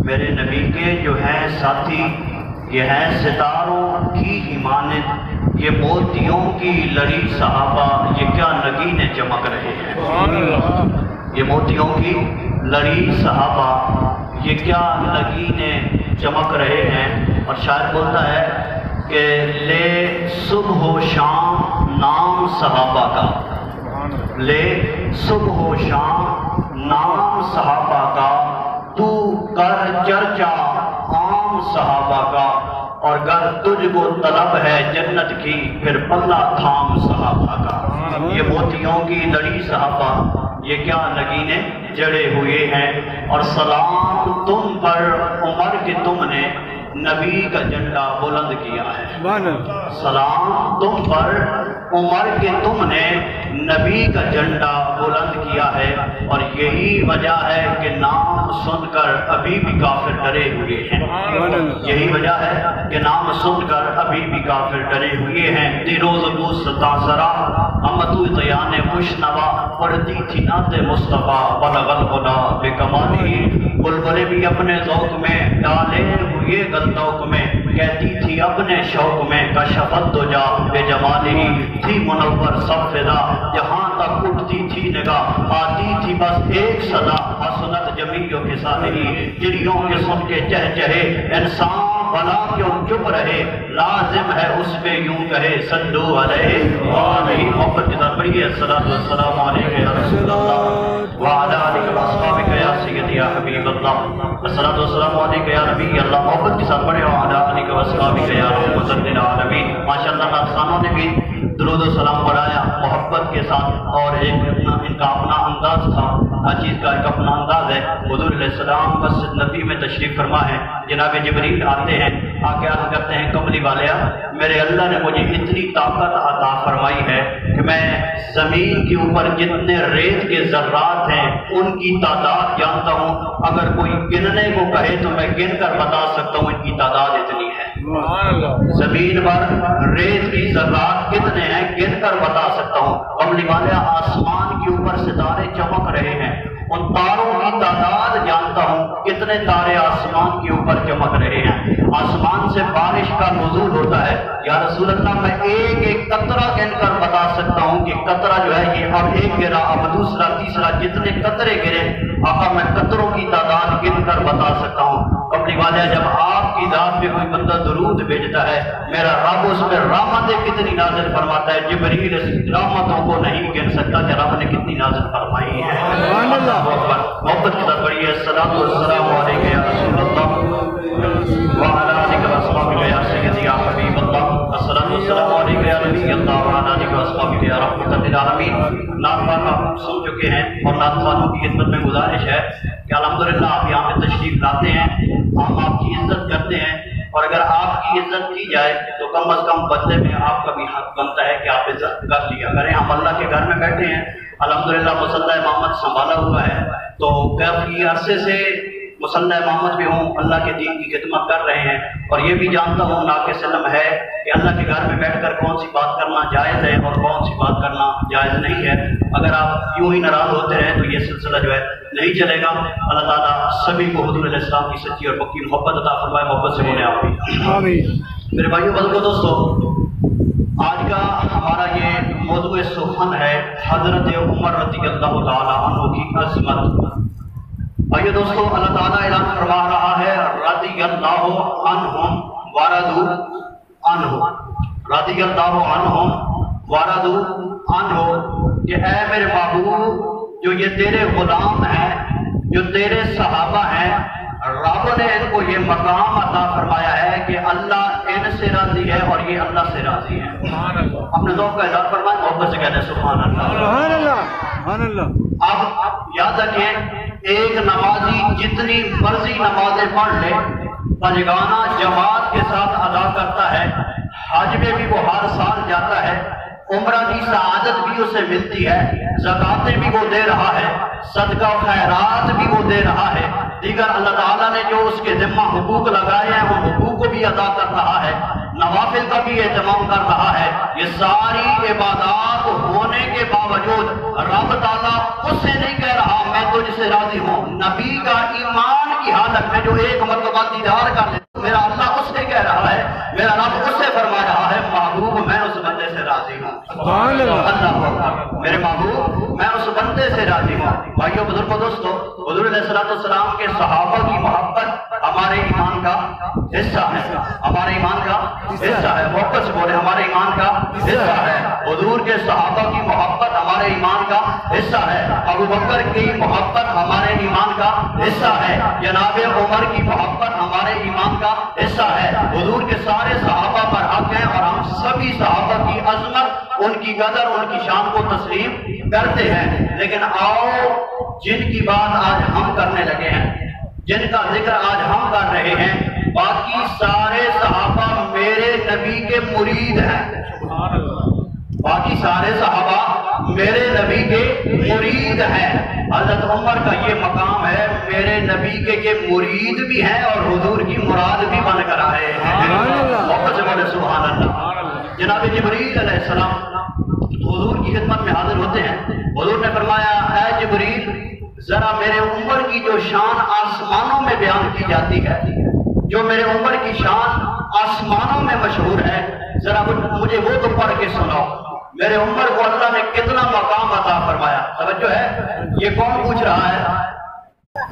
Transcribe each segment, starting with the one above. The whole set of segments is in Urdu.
میرے نبی کے جو ہیں ساتھی یہ ہیں ستاروں کی ہی مانند، یہ موتیوں کی لڑی صحابہ یہ کیا نگینے چمک رہے ہیں۔ یہ موتیوں کی لڑی صحابہ یہ کیا نگینے چمک رہے ہیں۔ اور شاید بولتا ہے کہ لے صبح و شام نام صحابہ کا، لے صبح و شام نام صحابہ کا، تو کر چرچا عام صحابہ کا، اور گر تجھ کو طلب ہے جنت کی پھر پلہ تھام صحابہ کا۔ یہ موتیوں کی لڑی صحابہ یہ کیا نگینے جڑے ہوئے ہیں۔ اور سلام تم پر عمر کہ تم نے نبی کا جھنڈا بلند کیا ہے۔ سلام تم پر عمر کہ تم نے نبی کا جھنڈا بلند کیا ہے، اور یہی وجہ ہے کہ نام سن کر ابھی بھی کافر ڈرے ہوئے ہیں۔ یہی وجہ ہے کہ نام سن کر ابھی بھی کافر ڈرے ہوئے ہیں۔ دیروز کو ستا سرا امتو دیان مشنوا پڑھتی تھی نعت مصطفیٰ بلغ الغلا بے کمالی، بلبلیں بھی اپنے ذوق میں ڈالے ہوئے گلدوق میں، کہتی تھی اپنے شوق میں کشفت دو جا بے جمالی، تھی منور سب فضا جہاں تک اٹھتی تھی نگاہ، آتی تھی بس ایک صدا حسنت جمیع کے ساتھی، چڑیوں کے سن کے چہچہے انسان بلا کیوں چپ رہے، لازم ہے اس پہ یوں کہے صلو علیہ وآلہ۔ محبت کے ساتھ پڑھیے الصلاۃ والسلام علیک یا رسول اللہ وعلی آلک واصحابک یا سیدی یا حبیب اللہ، الصلاۃ والسلام علیک یا نبی اللہ۔ محبت کے ساتھ پڑھے وعلی آلک واصحابک یا رحمۃ للعالمین۔ ماشاءاللہ ناظرانوں نے بھی درود و سلام پڑھایا محبت کے ساتھ، اور ایک ان کا اپنا انداز تھا، ہر چیز کا ایک اپنا انداز ہے۔ حضور علیہ السلام مسجد نبی میں تشریف فرما ہے، جناب جبریل آتے ہیں، آ کے عرض کرتے ہیں کملی والیا میرے اللہ نے مجھے اتنی طاقت عطا فرمائی ہے کہ میں زمین کے اوپر جتنے ریت کے ذرات ہیں ان کی تعداد جانتا ہوں، اگر کوئی گننے کو کہے تو میں گن کر بتا سکتا ہوں ان کی تعداد اتنی ہے۔ زمین پر ریت کی ذرات کتنے ہیں گن کر بتا سکتا ہوں۔ کملی والیا آسمان کے اوپر ستارے چمک رہے ہیں، ان تاروں کی تعداد جانتا ہوں کتنے تارے آسمان کے اوپر چمک رہے ہیں۔ آسمان سے بارش کا نزول ہوتا ہے، یا رسول اللہ میں ایک ایک قطرہ گن کر بتا سکتا ہوں کہ قطرہ جو ہے یہ اب ایک گرا اب دوسرا تیسرا، جتنے قطرے گرے آقا میں قطروں کی تعداد گن کر بتا سکتا ہوں۔ کملی والے جب آپ کی ذات پہ کوئی بندہ درود بھیجتا ہے میرا رب اس پہ رحمتیں کتنی نازل فرماتا ہے، جبریل اس رحمتوں کو نہیں گن سکتا کہ رب نے کتنی نازل فرمائی ہے۔ محبت کے ساتھ پڑھیے الصلاۃ والسلام علیک یا رسول اللہ وعلی آلک واصحابک یا سیدی یا حبیب اللہ، الصلاۃ والسلام علیک یا نبی اللہ وعلی آلک واصحابک یا رحمۃ للعالمین۔ نعت خوان آپ سن چکے ہیں، اور نعت خوانوں کی خدمت میں گزارش ہے کہ الحمدللہ آپ یہاں پہ تشریف لاتے ہیں، ہم آپ کی عزت کرتے ہیں، اور اگر آپ کی عزت کی جائے تو کم از کم بدلے میں آپ کا بھی حق بنتا ہے کہ آپ عزت کر لیا کریں۔ ہم اللہ کے گھر میں بیٹھے ہیں، الحمدللہ مصلی محمد سنبھالا ہوا ہے، تو کافی عرصے سے مصلی محمد بھی ہوں اللہ کے دین کی خدمت کر رہے ہیں، اور یہ بھی جانتا ہوں ناقص علم ہے کہ اللہ کے گھر میں بیٹھ کر کون سی بات کرنا جائز ہے اور کون سی بات کرنا جائز نہیں ہے۔ اگر آپ یوں ہی ناراض ہوتے رہیں تو یہ سلسلہ جو ہے نہیں چلے گا۔ اللہ تعالیٰ سبھی کو حضور علیہ السلام کی سچی اور پکی محبت عطا فرمائے، محبت سے بولیں آمین۔ میرے بھائیو بزرگو دوستو، آج کا ہمارا یہ موضوع سخن ہے حضرت عمر رضی اللہ تعالیٰ عنہ کی عظمت۔ بھائیو دوستو، اللہ تعالیٰ اعلان فرما رہا ہے رضی اللہ عنہم ورضوا عنہ، رضی اللہ عنہم ورضوا عنہ، کہ اے میرے محبوب جو یہ تیرے غلام ہیں، جو تیرے صحابہ ہیں، رب نے ان کو یہ مقام عطا فرمایا ہے کہ اللہ ان سے راضی ہے اور یہ اللہ سے راضی ہے۔ اپنے ذوق کا اظہار فرمائیں، محبت سے کہتے ہیں سبحان اللہ، سبحان اللہ، سبحان اللہ۔ اب یاد رکھیں ایک نمازی جتنی مرضی نمازیں پڑھ لے، پنجگانہ جماعت کے ساتھ ادا کرتا ہے، حج میں بھی وہ ہر سال جاتا ہے، عمرہ کی سعادت بھی اسے ملتی ہے، زکاتیں بھی وہ دے رہا ہے، صدقہ و خیرات بھی وہ دے رہا ہے، دیگر اللہ تعالیٰ نے جو اس کے ذمہ حقوق لگائے ہیں ان حقوق کو بھی ادا کر رہا ہے، نوافل کا بھی اہتمام کر رہا ہے۔ یہ ساری عبادات ہونے کے باوجود رب تعالیٰ اس سے نہیں کہہ رہا میں تجھ سے راضی ہوں، نبی کا ایمان کی حالت میں جو ایک مرتبہ دیدار کر لے، میرا اللہ اس سے کہہ رہا ہے، میرا رب اس سے فرما رہا ہے محبوب میں اس بندے سے راضی ہوں۔ اللہ میرے محبوب میں اس بندے سے راضی ہوں۔ بھائیو بزرگوں دوستو، حضور علیہ السلام کے صحابہ کی محبت ہمارے ایمان کا حصہ ہے، ہمارے ایمان کا حصہ ہے۔ محبت سے بولے، ہمارے ایمان کا حصہ ہے۔ حضور کے صحابہ کی محبت ہمارے ایمان کا حصہ ہے۔ ابو بکر کی محبت ہمارے ایمان کا حصہ ہے۔ جناب عمر کی محبت ہمارے ایمان کا حصہ ہے۔ حضور کے سارے صحابہ پر حق ہیں اور ہم سبھی صحابہ کی عظمت، ان کی قدر، ان کی شان کو تسلیم کرتے ہیں۔ لیکن آؤ جن کی بات آج ہم کرنے لگے ہیں، جن کا ذکر آج ہم کر رہے ہیں، باقی سارے صحابہ میرے نبی کے مرید ہیں۔ باقی سارے صحابہ میرے نبی کے مرید ہیں۔ حضرت عمر کا یہ مقام ہے، میرے نبی کے یہ مرید بھی ہیں اور حضور کی مراد بھی بن کر آئے ہیں۔ محبت سے بولے سبحان اللہ۔ جناب جبریل علیہ السلام حضور کی خدمت میں حاضر ہوتے ہیں۔ حضور نے فرمایا، اے جبریل، ذرا میرے عمر کی جو شان آسمانوں میں بیان کی جاتی ہے، جو میرے عمر کی شان آسمانوں میں مشہور ہے، ذرا مجھے وہ تو پڑھ کے سناؤ۔ میرے عمر کو اللہ نے کتنا مقام عطا فرمایا۔ توجہ ہے، یہ کون پوچھ رہا ہے؟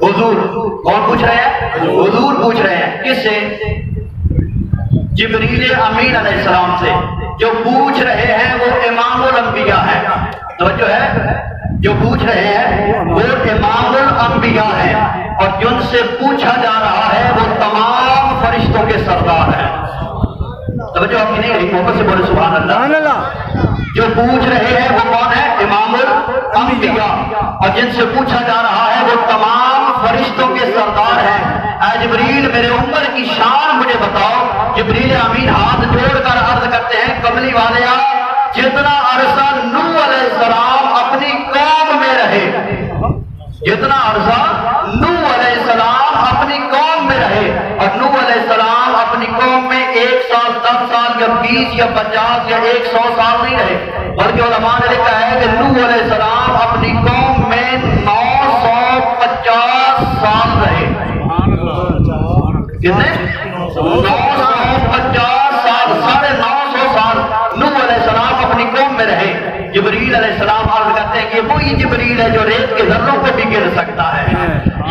حضور۔ کون پوچھ رہے ہیں؟ حضور پوچھ رہے ہیں۔ کس سے؟ جبریل امین علیہ السلام سے۔ جو پوچھ رہے ہیں وہ امام الانبیاء ہے۔ توجہ ہے، جو پوچھ رہے ہیں وہ امام الانبیاء ہے، اور جن سے پوچھا جا رہا ہے وہ تمام فرشتوں کے سردار ہیں۔ توجہ آپ کی نہیں رہی، محبت سے بولے سبحان اللہ۔ جو پوچھ رہے ہیں وہ کون ہے؟ امام الانبیاء، اور جن سے پوچھا جا رہا ہے وہ تمام فرشتوں کے سردار ہیں۔ اے جبریل، میرے عمر کی شان مجھے بتاؤ۔ جبریل امین ہاتھ جوڑ کر عرض کرتے ہیں، کملی والیا، جتنا عرصہ نوح علیہ السلام اپنی قوم میں رہے، جتنا عرصہ نوح علیہ السلام اپنی قوم میں رہے، اور نوح علیہ السلام اپنی قوم میں 1 سال 10 سال یا 20 یا 50 یا 100 سال نہیں رہے، بلکہ علماء نے لکھا ہے کہ نوح علیہ السلام اپنی قوم میں 950 سال رہے۔ کتنے؟ 950 سال، 950 سال نوح علیہ السلام اپنی قوم میں رہے۔ جبریل علیہ السلام عرض کرتے ہیں کہ یہ وہی جبریل ہے جو ریت کے ذروں کو بھی گر سکتا ہے،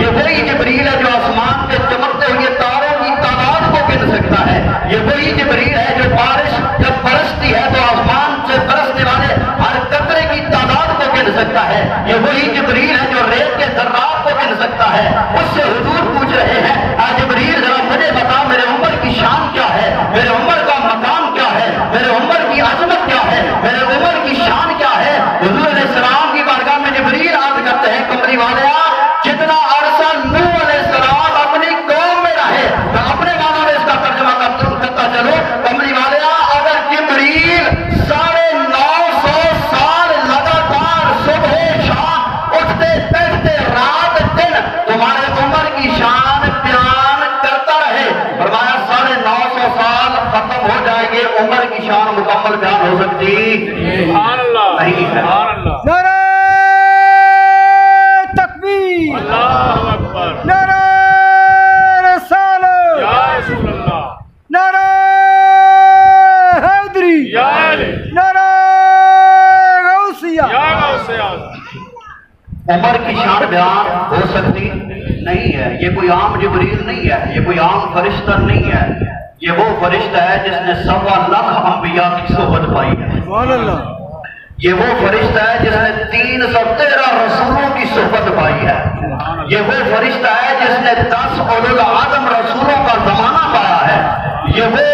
یہ وہی جبریل ہے جو آسمان پہ چمکتے ہوئے تاروں کی تعداد کو گر سکتا ہے، یہ وہی جبریل ہے جو بارش جب برستی ہے تو آسمان سے برسنے والے ہر قطرے کی تعداد کو گر سکتا ہے، یہ وہی جبریل ہے جو ریت کے ذرات کو گر سکتا ہے۔ اس سے حضور پوچھ رہے ہیں، اے جبریل ذرا مجھے بتا میرے عمر کی شان کیا ہے، میرے عمر کا مقام کیا ہے، میرے عمر کی عظمت کیا ہے، میرے عمر کی شان کیا ہے۔ حضور علیہ السلام کی بارگاہ میں جبریل عرض کرتے ہیں، کملی والیا، جتنا عرصہ نوح علیہ السلام اپنی قوم میں رہے، میں اپنے معنوں میں اس کا ترجمہ کرتا چلوں، کملی والیا، اگر جبریل 950 سال لگاتار صبح شام اٹھتے بیٹھتے رات دن تمہارے عمر کی شان بیان کرتا رہے، فرمایا 950 سال ختم ہو جائیں گے، عمر کی شان مکمل بیان ہو سکتی نہیں ہے۔ نعرہ تکبیر، اللہ اکبر، نعرہ رسالت، یا رسول اللہ، نعرہ حیدری، یا علی، نعرہ غوثیہ، یا غوث اعظم۔ عمر کی شان بیان ہو سکتی نہیں ہے۔ یہ کوئی عام جبریل نہیں ہے، یہ کوئی عام فرشتہ نہیں ہے، یہ وہ فرشتہ ہے جس نے 1.25 لاکھ انبیاء کی صحبت پائی ہے۔ سبحان اللہ۔ یہ وہ فرشتہ ہے جس نے 313 رسولوں کی صحبت پائی ہے۔ یہ وہ فرشتہ ہے جس نے 10 اولو العزم رسولوں کا زمانہ پایا ہے۔ یہ وہ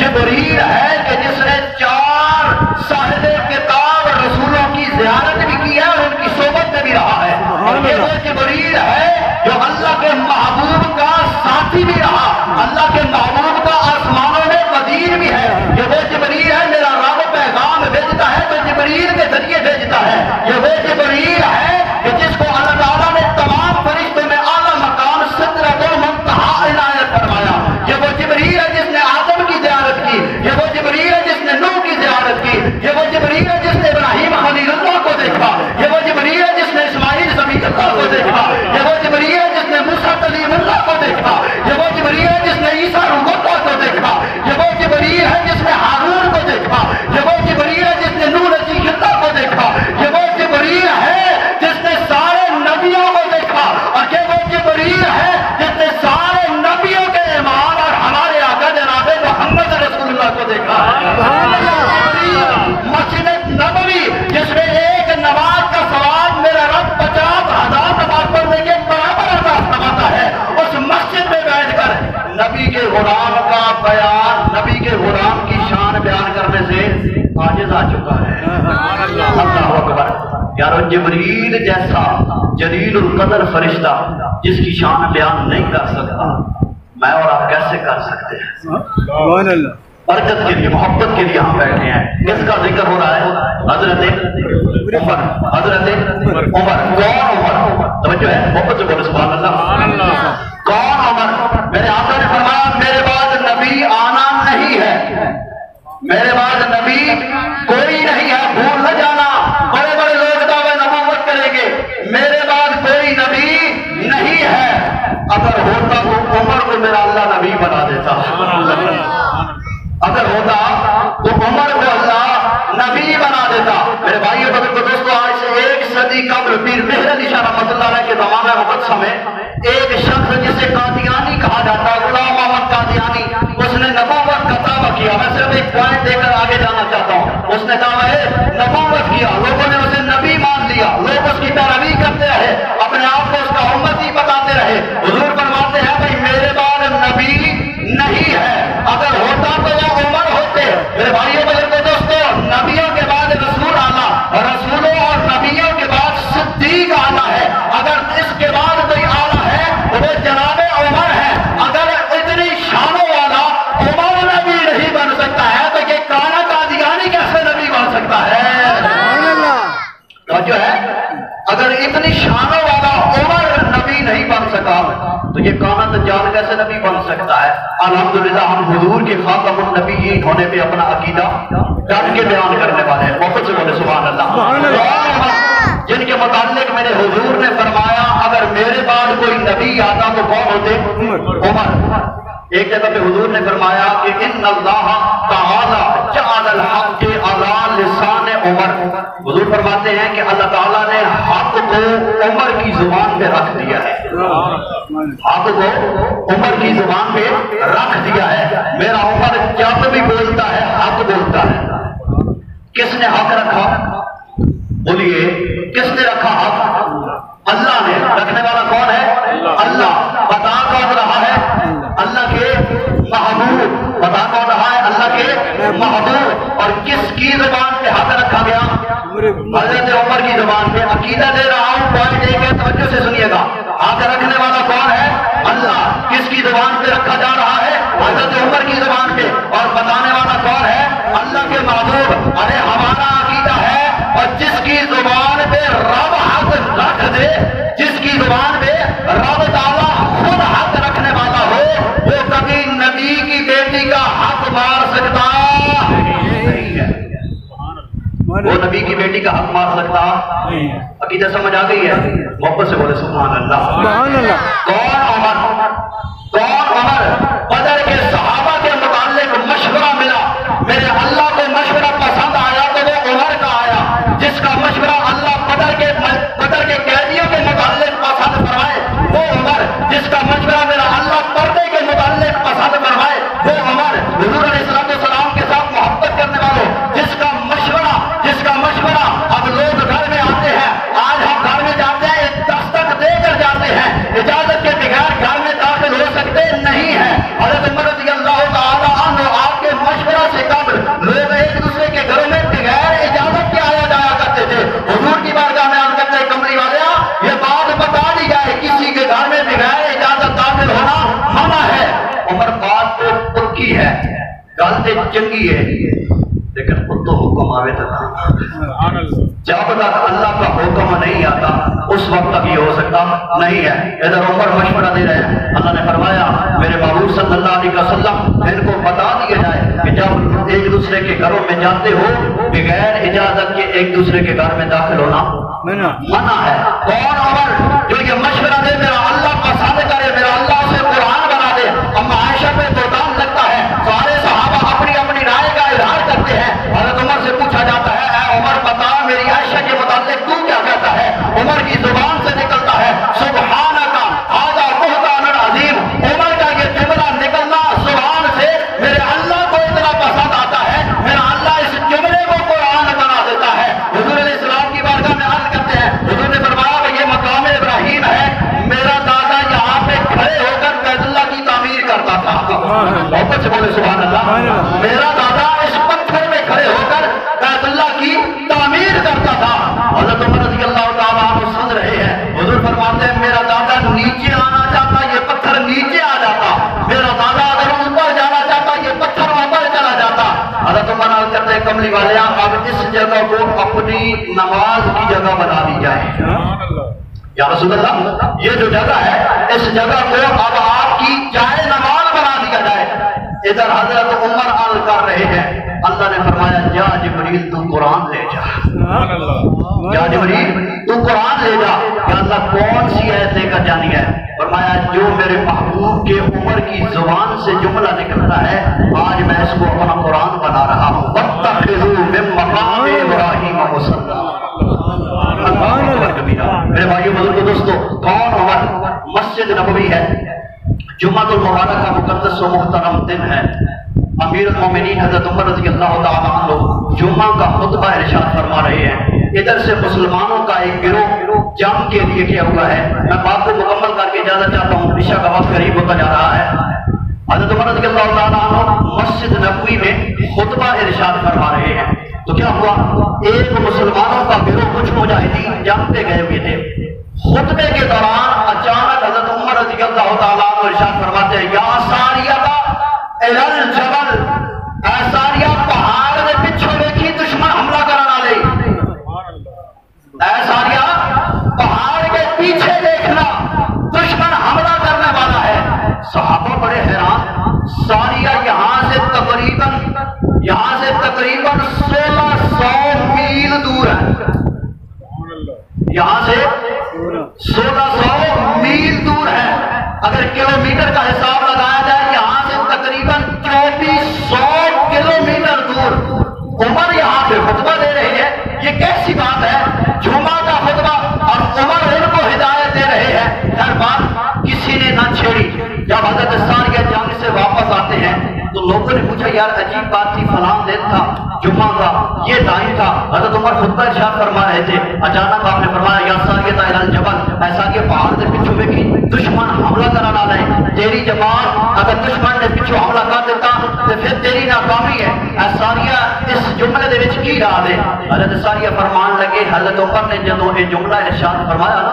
جبریل ہے کہ جس نے 4 صاحب کتاب رسولوں کی زیارت بھی کی ہے اور ان کی صحبت میں بھی رہا ہے۔ اور یہ وہ جبریل ہے جو اللہ کے محبوب کا ساتھی بھی رہا، اللہ کے محبوب کا آسمانوں میں وزیر بھی ہے۔ یہ وہ جبریل ہے، میرا رب پیغام بھیجتا ہے تو جبریل کے ذریعے بھیجتا ہے۔ یہ وہ جبریل ہے کہ جس کو اللہ تعالیٰ نے تمام فرشتوں میں اعلیٰ مقام سدرۃ المنتہا رہا ہے؟ مسجد نبوی جس میں ایک نماز کا ثواب میرا رب 50,000 نماز پڑھنے کے برابر عطا فرماتا ہے، اس مسجد میں بیٹھ کر نبی کے غلام کا بیان، نبی کے غلام کی شان بیان کرنے سے عاجز آ چکا ہے۔ اللہ اکبر۔ یارو جبریل جیسا جلیل القدر فرشتہ جس کی شان بیان نہیں کر سکتا، میں اور آپ کیسے کر سکتے ہیں؟ سبحان اللہ۔ برکت کے لیے، محبت کے لیے ہم بیٹھے ہیں۔ کس کا ذکر ہو رہا ہے؟ حضرت عمر۔ حضرت عمر۔ کون عمر؟ توجہ ہے، محبت سے بولے سبحان اللہ۔ کون عمر؟ میرے آقا نے فرمایا میرے بعد نبی آنا نہیں ہے، میرے بعد نبی کوئی نہیں ہے، بھول نہ جانا۔ بڑے بڑے لوگ دعوے نبوت کریں گے، میرے بعد کوئی نبی نہیں ہے۔ اگر ہوتا تو عمر کو میرا اللہ نبی بنا دیتا، اگر ہوتا تو عمر کو اللہ نبی بنا دیتا۔ میرے بھائیوں بزرگوں دوستو، آج سے 1 صدی قبل پیر مہر علی شاہ رحمۃ اللہ علیہ کے زمانہ مقدسہ میں ایک شخص جسے قادیانی کہا جاتا ہے، غلام محمد قادیانی، اس نے نبوت کا دعویٰ کیا۔ میں صرف ایک پوائنٹ دے کر آگے جانا چاہتا ہوں۔ اس نے دعویٰ نبوت کیا، لوگوں نے اسے نبی مان لیا، لوگ اس کی پیروی کرتے رہے، اپنے آپ کو اس کا امتی بتاتے رہے۔ حضور فرماتے ہیں بھائی میرے بعد نبی نہیں ہے، اگر ہوتا تو وہ عمر ہوتے۔ میرے بھائیوں بزرگوں دوستو، نبیوں کے بعد رسول آنا، رسولوں اور نبیوں کے بعد صدیق آنا ہے۔ اگر اس کے بعد کوئی آنا ہے وہ جناب عمر ہے۔ اگر اتنی شانوں والا عمر نبی نہیں بن سکتا ہے تو یہ کانا قادیانی کیسے نبی بن سکتا ہے؟ جو ہے اگر اتنی شانوں والا عمر نبی نہیں بن سکا تو یہ کانا دجال کیسے نبی بن سکتا ہے؟ الحمدللہ ہم حضور کے خاتم النبیین ہونے پہ اپنا عقیدہ ڈٹ کے بیان کرنے والے ہیں۔ محبت سے بولے سبحان اللہ۔ جن کے متعلق میرے حضور نے فرمایا اگر میرے بعد کوئی نبی آتا تو کون ہوتے؟ عمر۔ ایک جگہ پہ حضور نے فرمایا کہ ان اللہ تعالی جعل الحق علی لسان عمر۔ حضور فرماتے ہیں کہ اللہ تعالیٰ نے حق کو عمر کی زبان پہ رکھ دیا ہے، حق کو عمر کی زبان پہ رکھ دیا ہے۔ میرا عمر جب بھی بولتا ہے حق بولتا ہے۔ کس نے حق رکھا؟ بولیے کس نے رکھا حق؟ اللہ نے۔ رکھنے والا کون ہے؟ اللہ۔ بتا کون رہا ہے؟ اللہ کے محبوب۔ بتا کون رہا ہے؟ اللہ کے محبوب۔ اور کس کی زبان پہ حق رکھا گیا؟ حضرت عمر کی زبان پہ۔ عقیدہ دے رہا ہوں، پوائنٹ ایک ہے، توجہ سے سنیے گا۔ حق رکھنے والا کون ہے؟ اللہ۔ کس کی زبان پہ رکھا جا رہا ہے؟ حضرت عمر کی زبان پہ۔ اور بتانے والا کون ہے؟ اللہ کے محبوب۔ ارے ہمارا عقیدہ ہے اور جس کی زبان پہ رب حق رکھ دے، جس کی زبان پہ رب تعالیٰ خود حق رکھنے والا ہو، وہ کبھی نبی کی بیٹی کا حق مار سکتا نہیں ہے۔ وہ نبی کی بیٹی کا حق مار سکتا۔ عقیدہ سمجھ آ گئی ہے؟ محبت سے بولے سبحان اللہ۔ سبحان اللہ۔ کون عمر؟ کون عمر؟ بدر کے صحابہ کے متعلق مشورہ ملا، میرے اللہ کو مشورہ پسند آیا تو وہ عمر کا آیا۔ جس کا مشورہ اللہ بدر کے قیدیوں کے متعلق پسند فرمائے وہ عمر۔ جس کا مشورہ میرا اللہ پردے کے متعلق پسند فرمائے وہ عمر۔ حضور علیہ السلام کے ساتھ محبت کرنے والوں، جس کا مشورہ اب لوگ گھر میں آتے ہیں، آج ہم گھر میں جاتے ہیں دستک دے کر جاتے ہیں، اجازت کے بغیر گھر میں داخل ہو سکتے نہیں ہیں۔ حضرت عمر رضی اللہ تعالیٰ عنہ آپ کے مشورہ سے قبل لوگ ایک دوسرے کے گھروں میں بغیر اجازت کے آیا جایا کرتے تھے۔ حضور کی بارگاہ میں عرض کرتے کملی والے یہ بات بتا دی جائے کسی کے گھر میں بغیر اجازت داخل ہونا منع ہے۔ عمر بات تو پکی ہے، گل تو چنگی ہے، لیکن خود تو حکم آوے تک جب تک اللہ کا حکم نہیں آتا اس وقت تک یہ ہو سکتا نہیں ہے۔ ادھر عمر مشورہ دے رہے ہیں، اللہ نے فرمایا میرے محبوب صلی اللہ علیہ وسلم ان کو بتا دیا جائے کہ جب ایک دوسرے کے گھروں میں جاتے ہو بغیر اجازت کے ایک دوسرے کے گھر میں داخل ہونا منع ہے۔ کون عمر جو یہ مشورہ دے میرا اللہ پسند کرے، میرا اللہ اسے قرآن بنا دے؟ اما عائشہ پہ بہتان لگتا ہے، سارے صحابہ اپنی اپنی رائے کا اظہار کرتے ہیں۔ حضرت عمر سے پوچھا جاتا ہے اے عمر بتا میری عائشہ کے متعلق تو کیا کہتا ہے؟ عمر کی زبان سے نکلتا ہے سبحانک ھذا بہتان عظیم۔ عمر کا یہ جملہ نکلنا زبان سے میرے اللہ کو اتنا پسند آتا ہے اپنی نماز کی جگہ بنا دی جائے۔ یا رسول اللہ یہ جو جگہ ہے اس جگہ کو اب آپ کی جائے نماز بنا دیا جائے۔ ادھر حضرت عمر عرض کر رہے ہیں، اللہ نے فرمایا جا جبریل تو قرآن لے جا، جا جبریل تو قرآن لے جا۔ یا اللہ کون سی آیت لے کر جانی ہے؟ فرمایا جو میرے محبوب کے عمر کی زبان سے جملہ نکلتا ہے آج میں اس کو اپنا قرآن بنا رہا ہوں۔ وَاتَّخِذُوا مِن مَّقَامِ إِبْرَاهِيمَ مُصَلًّى۔ میرے بھائیو بزرگو دوستو، کون عمر؟ مسجد نبوی ہے، جمعۃ المبارک کا مقدس و محترم دن ہے۔ امیر المومنین حضرت عمر رضی اللہ تعالیٰ عنہ جمعہ کا خطبہ ارشاد فرما رہے ہیں۔ ادھر سے مسلمانوں کا ایک گروہ جنگ کے لیے کیا ہوا ہے۔ میں بات کو مکمل کر کے اجازت چاہتا ہوں، عشاء کا وقت قریب ہوتا جا رہا ہے۔ حضرت عمر رضی اللہ تعالیٰ عنہ مسجد نبوی میں خطبہ ارشاد فرما رہے ہیں۔ تو کیا ہوا؟ ایک مسلمانوں کا گروہ کچھ مجاہدین جنگ پہ گئے ہوئے تھے۔ خطبے کے دوران اچانک حضرت عمر رضی اللہ تعالیٰ عنہ ارشاد فرماتے ہیں، یا ساریہ الی الجبل، اے ساریہ پہاڑ دے پیچھے ویکھی دشمن حملہ کرنا لے، اے ساریہ پہاڑ کے پیچھے دیکھنا دشمن حملہ کرنے والا ہے۔ صحابہ بڑے حیران، ساریہ یہاں سے تقریباً 1600 میل دور ہے، یہاں سے 1600 میل دور ہے۔ اگر کلومیٹر کا حساب لگایا جائے یہاں سے تقریباً 2400 کلومیٹر دور عمر یہاں پہ خطبہ دے رہے ہیں۔ یہ کیسی بات ہے؟ جمعہ کا خطبہ اور عمر ان کو ہدایت دے رہے ہیں۔ ہر بات کسی نے نہ چھیڑی۔ جب حضرت ساریہ جنگ سے واپس آتے ہیں تو لوگوں نے پوچھا یار عجیب بات تھی، فلاں دن تھا جمعہ کا، یہ ٹائم تھا، حضرت عمر خطبہ ارشاد فرما رہے تھے، اچانک آپ نے فرمایا یا ساریہ الی الجبل، ایسا کہ پہاڑ سے پیچھے ویکھی دشمن حملہ کرنا لے، تیری جماعت اگر دشمن نے پیچھے حملہ کر دیتا تو پھر تیری ناکامی ہے۔ اے ساریہ اس جملے دے وچ کی رہا ہے؟ حضرت ساریہ فرمان لگے، حضرت عمر نے جدوں یہ جملہ ارشاد فرمایا نا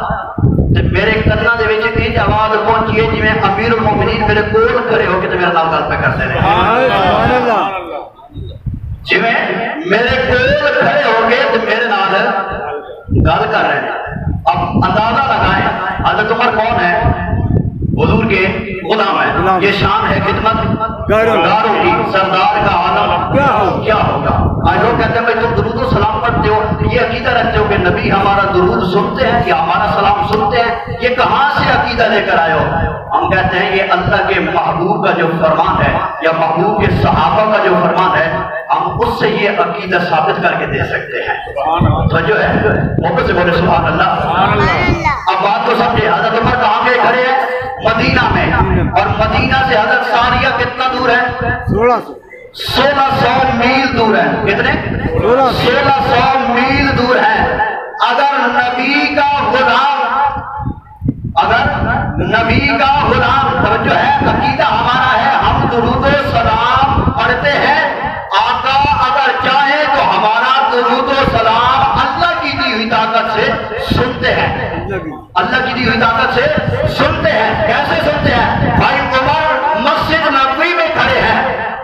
تے میرے کناں دے وچ یہ آواز پہنچی ہے جویں امیر المومنین میرے کول کھڑے ہو کے تے میرے نال گل پہ کرتے رہے، سبحان اللہ، جویں میرے کول کھڑے ہو کے تے میرے نال گل کر رہے ہیں۔ اب اندازہ لگائیں حضرت عمر کون ہے؟ حضور کے غلام ہے، یہ شان ہے خدمت گاروں کی، سردار کا عالم کیا ہوگا؟ آج لوگ کہتے ہیں بھائی تم درود و سلام پڑھتے ہو، یہ عقیدہ رکھتے ہو کہ نبی ہمارا درود سنتے ہیں یا ہمارا سلام سنتے ہیں، یہ کہاں سے عقیدہ لے کر آئے ہو؟ ہم کہتے ہیں یہ اللہ کے محبوب کا جو فرمان ہے یا محبوب کے صحابہ کا جو فرمان ہے، ہم اس سے یہ عقیدہ ثابت کر کے دے سکتے ہیں۔ تو جو ہے محبت سے بولے سبحان اللہ۔ اب بات کو سمجھے، حضرت عمر کہاں گئے کھڑے ہیں؟ مدینہ میں، اور مدینہ سے حضرت ساریہ کتنا دور ہے؟ 1600 میل دور ہے۔ کتنے؟ 1600 میل دور ہے۔ اگر نبی کا غلام توجہ ہے، عقیدہ ہمارا ہے، ہم درود و سلام پڑھتے ہیں، آقا اگر چاہے تو ہمارا درود و سلام اللہ کی دی ہوئی طاقت سے سنتے ہیں، اللہ کی دی ہوئی طاقت سے سنتے ہیں۔ کیسے سنتے ہیں؟ بھائی عمر مسجد نبوی میں کھڑے ہیں،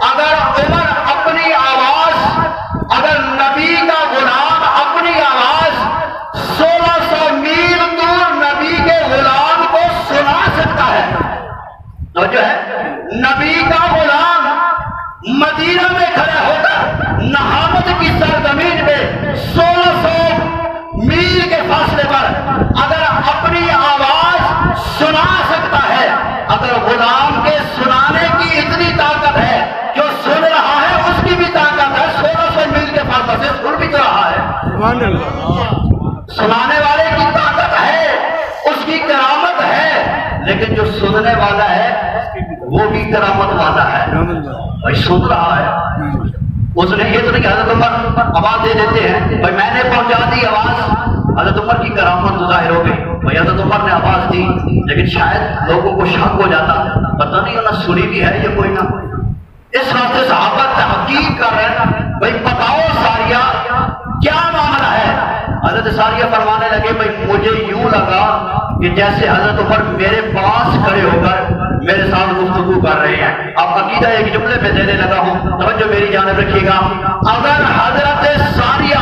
اگر عمر اپنی آواز، اگر نبی کا غلام اپنی آواز 1600 میل دور نبی کے غلام کو سنا سکتا ہے، تو جو ہے نبی کا غلام مدینہ میں کھڑا ہو کر نہامت کی سرزمین میں 1600 میل کے فاصلے پر اگر اپنی آواز سنا سکتا ہے، اگر غلام کے سنانے کی اتنی طاقت ہے، جو سن رہا ہے اس کی بھی طاقت ہے، 1600 میل کے فاصلے سے سن بھی تو رہا ہے، سنانے والے کی طاقت ہے، اس کی کرامت ہے، لیکن جو سننے والا ہے وہ بھی کرامت والا ہے، بھائی سن رہا ہے، اس نے یہ تو نہیں کہ حضرت عمر آواز دے دیتے ہیں بھائی میں نے پہنچا دی آواز، حضرت عمر کی کرامت ظاہر ہو گئی، بھائی حضرت عمر نے آواز دی، لیکن شاید لوگوں کو شک ہو جاتا، پتہ نہیں انہیں سنی بھی ہے یا کوئی نہ، اس واسطے صحابہ تحقیق کر رہے ہیں، بھائی بتاؤ ساریہ کیا معاملہ ہے؟ حضرت ساریہ فرمانے لگے بھائی مجھے یوں لگا کہ جیسے حضرت عمر میرے پاس کھڑے ہو کر میرے ساتھ گفتگو کر رہے ہیں۔ اب عقیدہ ایک جملے پہ دینے لگا ہوں، توجہ میری جانب رکھیے گا، اگر حضرت ساریہ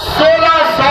1600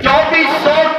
2400